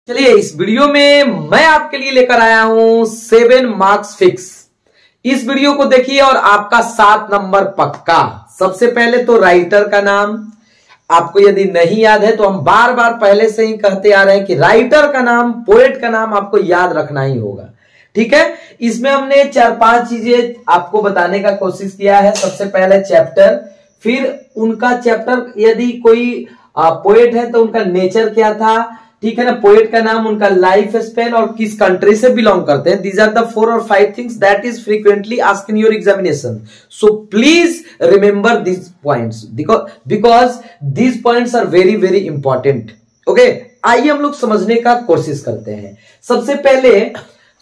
चलिए इस वीडियो में मैं आपके लिए लेकर आया हूं 7 मार्क्स फिक्स। इस वीडियो को देखिए और आपका 7 नंबर पक्का। सबसे पहले तो राइटर का नाम आपको यदि नहीं याद है तो हम बार बार पहले से ही कहते आ रहे हैं कि राइटर का नाम, पोएट का नाम आपको याद रखना ही होगा। ठीक है, इसमें हमने 4-5 चीजें आपको बताने का कोशिश किया है। सबसे पहले चैप्टर, फिर उनका चैप्टर, यदि कोई पोएट है तो उनका नेचर क्या था, ठीक है ना, पोएट का नाम, उनका लाइफ स्पेन और किस कंट्री से बिलोंग करते हैं। दीज आर द 4 और 5 things that is frequently asked in your examination. So please remember this points because these points are very very important. Okay, आइए हम लोग समझने का कोशिश करते हैं। सबसे पहले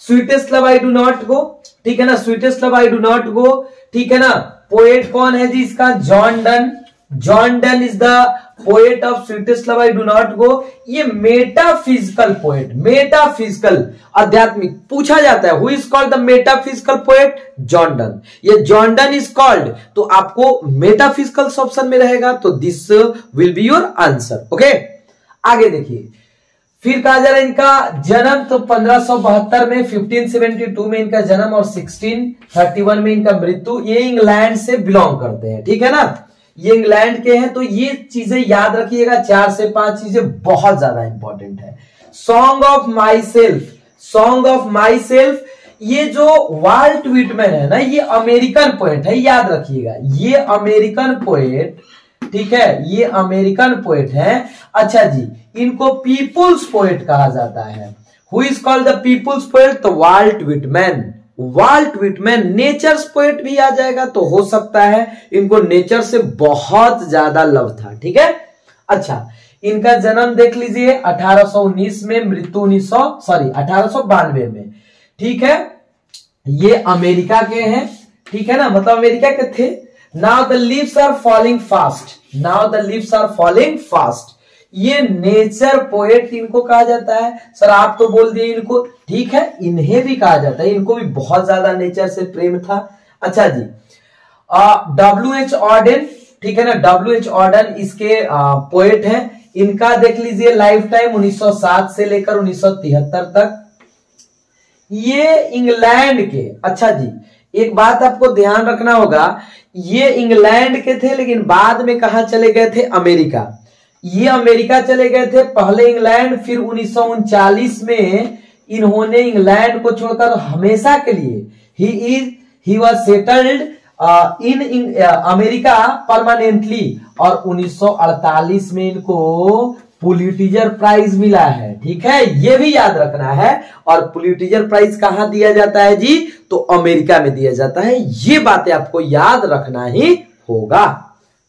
sweetest love I do not go, ठीक है ना, sweetest love I do not go, ठीक है ना। पोएट कौन है जी इसका? John Donne. John Donne is the poet of sweetest love I do not go. ये मेटाफिजिकल पोएट, मेटाफिजिकल आध्यात्मिक पूछा जाता है। Who is called the metaphysical poet? John Donne. ये जॉन डन इज कॉल्ड, तो आपको मेटाफिजिकल ऑप्शन में रहेगा, तो this will be your answer. Okay, आगे देखिए। फिर कहा जा रहा है इनका जन्म तो 1572 में, 1572 में इनका जन्म और 1631 में इनका मृत्यु। ये इंग्लैंड से बिलोंग करते हैं, ठीक है ना, ये इंग्लैंड के हैं। तो ये चीजें याद रखिएगा, 4 से 5 चीजें बहुत ज्यादा इंपॉर्टेंट है। Song of my self, song of my self, ये जो वाल्ट व्हिटमैन है ना, ये अमेरिकन पोएट है, याद रखिएगा, ये अमेरिकन पोएट, ठीक है, ये अमेरिकन पोएट है। अच्छा जी, इनको पीपुल्स पोएट कहा जाता है। Who is called the people's poet? तो Walt Whitman. Walt Whitman. Nature's poet भी आ जाएगा तो हो सकता है इनको नेचर से बहुत ज्यादा लव था, ठीक है। अच्छा, इनका जन्म देख लीजिए 1819 में, मृत्यु 1892 में, ठीक है। ये अमेरिका के हैं, ठीक है ना, मतलब अमेरिका के थे। Now the leaves are falling fast, now the leaves are falling fast. ये नेचर पोएट इनको कहा जाता है। सर आप तो बोल दिए इनको, ठीक है, इन्हें भी कहा जाता है, इनको भी बहुत ज्यादा नेचर से प्रेम था। अच्छा जी, W.H. ऑर्डन, ठीक है ना, W.H. ऑर्डन इसके पोएट हैं। इनका देख लीजिए लाइफ टाइम 1907 से लेकर 1973 तक। ये इंग्लैंड के, अच्छा जी, एक बात आपको ध्यान रखना होगा, ये इंग्लैंड के थे लेकिन बाद में कहां चले गए थे? अमेरिका। ये अमेरिका चले गए थे, पहले इंग्लैंड, फिर 1939 में इन्होंने इंग्लैंड को छोड़कर हमेशा के लिए he was settled in America permanently, और 1948 में इनको पुलिट्जर प्राइज मिला है, ठीक है, ये भी याद रखना है। और पुलिट्जर प्राइज कहां दिया जाता है जी? तो अमेरिका में दिया जाता है। ये बातें आपको याद रखना ही होगा,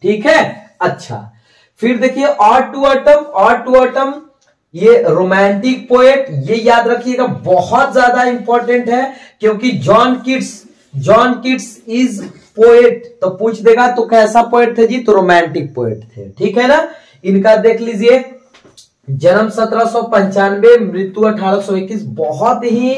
ठीक है। अच्छा, फिर देखिए ode to autumn, ode to autumn, ये रोमांटिक पोएट, ये याद रखिएगा, बहुत ज्यादा इंपॉर्टेंट है, क्योंकि जॉन किट्स इज पोएट, तो पूछ देगा तो कैसा पोएट थे जी? तो रोमांटिक पोएट थे, ठीक है ना। इनका देख लीजिए जन्म 1795, मृत्यु 1821, बहुत ही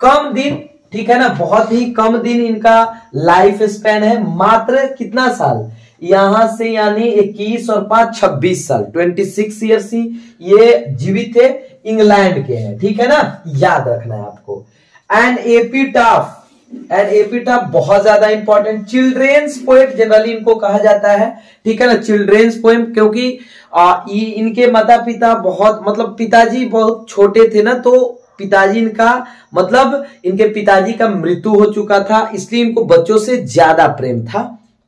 कम दिन, ठीक है ना, बहुत ही कम दिन इनका लाइफ स्पैन है। मात्र कितना साल यहां से, यानी 21 और 5 26 साल, 26 ईयर्स ही ये जीवित थे। इंग्लैंड के हैं, ठीक है ना, याद रखना है आपको। एंड एपिटाफ, एंड एपिटाफ बहुत ज्यादा इंपॉर्टेंट। चिल्ड्रेन्स पोएट जनरली इनको कहा जाता है, ठीक है ना, चिल्ड्रेन्स पोएम, क्योंकि इनके माता पिता बहुत, मतलब पिताजी बहुत छोटे थे ना, तो पिताजी इनका, मतलब इनके पिताजी का मृत्यु हो चुका था, इसलिए इनको बच्चों से ज्यादा प्रेम था,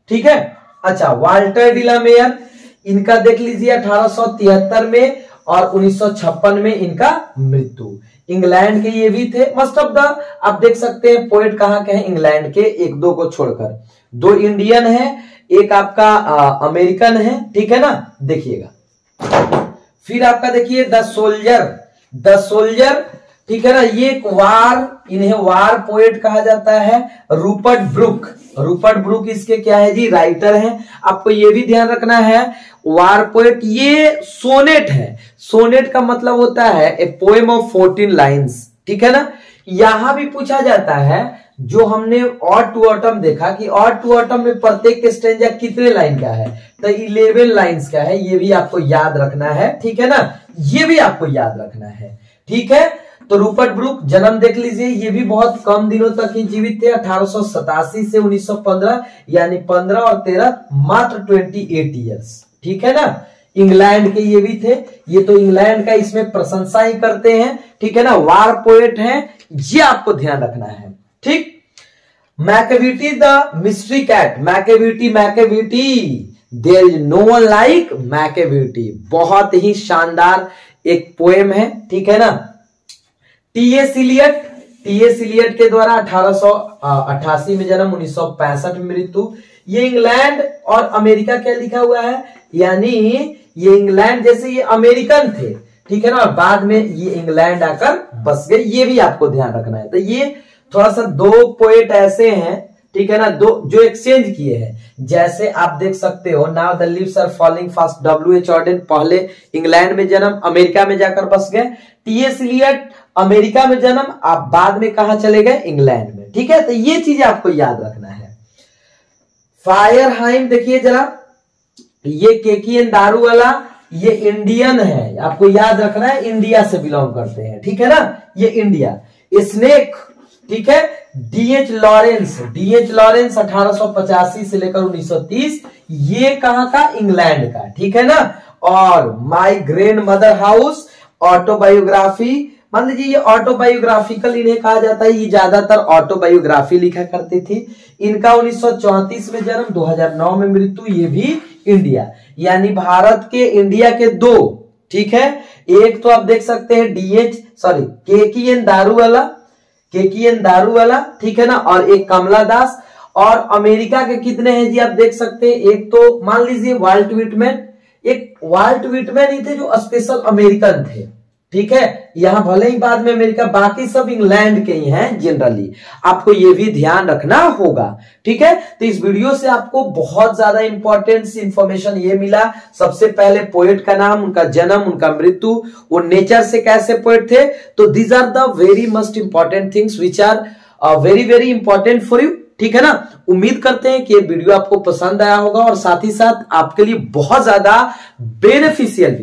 ठीक है। अच्छा, वाल्टर डिलामेयर, इनका देख लीजिए 1873 में और 1956 में इनका मृत्यु। इंग्लैंड के ये भी थे। मोस्ट ऑफ द आप देख सकते हैं पोएट कहां के हैं? इंग्लैंड के, 1-2 को छोड़कर। 2 इंडियन है, एक आपका अमेरिकन है, ठीक है ना, देखिएगा। फिर आपका देखिए द सोल्जर, द सोल्जर, ठीक है ना, ये एक वार, इन्हें वार पोएट कहा जाता है। रूपर्ट ब्रुक, रूपर्ट ब्रुक इसके क्या है जी? राइटर हैं। आपको ये भी ध्यान रखना है, वार पोएट, ये सोनेट है। सोनेट का मतलब होता है ए पोएम ऑफ 14 लाइन्स, ठीक है ना। यहां भी पूछा जाता है, जो हमने ऑड टू ऑटम देखा कि ऑड टू ऑटम में प्रत्येक स्टेंजा कितने लाइन का है? तो 11 लाइन्स का है। ये भी आपको याद रखना है, ठीक है ना, ये भी आपको याद रखना है। ठीक है। तो रूपर्ट ब्रूक जन्म देख लीजिए, ये भी बहुत कम दिनों तक ही जीवित थे, 1887 से 1915, यानी 15 और 13 मात्र 28 ईयर्स, ठीक है ना। इंग्लैंड के ये भी थे, ये तो इंग्लैंड का इसमें प्रशंसा ही करते हैं, ठीक है ना, वार पोएट हैं, ये आपको ध्यान रखना है, ठीक। Macavity the mystery cat, Macavity there is no one like Macavity, बहुत ही शानदार एक पोएम है, ठीक है ना। टी.एस. इलियट के द्वारा 1888 में जन्म, 1965 में मृत्यु। ये इंग्लैंड और अमेरिका क्या लिखा हुआ है, यानी ये इंग्लैंड जैसे ये अमेरिकन थे, ठीक है ना, और बाद में ये इंग्लैंड आकर बस गए, ये भी आपको ध्यान रखना है। तो ये थोड़ा सा दो पोएट ऐसे हैं, ठीक है ना, दो जो एक्सचेंज किए हैं, जैसे आप देख सकते हो, now the leaves are falling fast, W.H. Auden पहले इंग्लैंड में जन्म, अमेरिका में जाकर बस गए। टी.एस. इलियट अमेरिका में जन्म, आप बाद में कहां चले गए, इंग्लैंड में, ठीक है। तो ये चीजें आपको याद रखना है। फायरहाइम देखिए जरा, ये केकीएन दारू वाला, ये इंडियन है, आपको याद रखना है, इंडिया से बिलोंग करते हैं, ठीक है ना, ये इंडिया। स्नेक, ठीक है, D.H. लॉरेंस 1885 से लेकर 1930, ये कहां का, इंग्लैंड का, ठीक है ना। और my grand mother house, autobiography, मान लीजिए ये ऑटोबायोग्राफिकल इन्हें कहा जाता है, ये ज्यादातर ऑटोबायोग्राफी लिखा करती थी। इनका 1934 में जन्म, 2009 में मृत्यु, ये भी इंडिया, यानी भारत के इंडिया के दो, ठीक है। एक तो आप देख सकते हैं केकीएन दारू वाला, ठीक है ना, और एक कमला दास। और अमेरिका के कितने हैं जी, आप देख सकते हैं, एक तो मान लीजिए वाल्ट विटमैन, एक वाल्ट विटमैन ही थे जो स्पेशल अमेरिकन थे, ठीक है। यहां भले ही बाद में अमेरिका, बाकी सब इंग्लैंड के ही हैं जनरली, आपको ये भी ध्यान रखना होगा, ठीक है। तो इस वीडियो से आपको बहुत ज्यादा इंपॉर्टेंट इंफॉर्मेशन ये मिला। सबसे पहले पोएट का नाम, उनका जन्म, उनका मृत्यु, वो नेचर से कैसे पोएट थे। तो these are the very most important things which are very very important for you, ठीक है ना। उम्मीद करते हैं कि ये वीडियो आपको पसंद आया होगा और साथ ही साथ आपके लिए बहुत ज्यादा बेनिफिशियल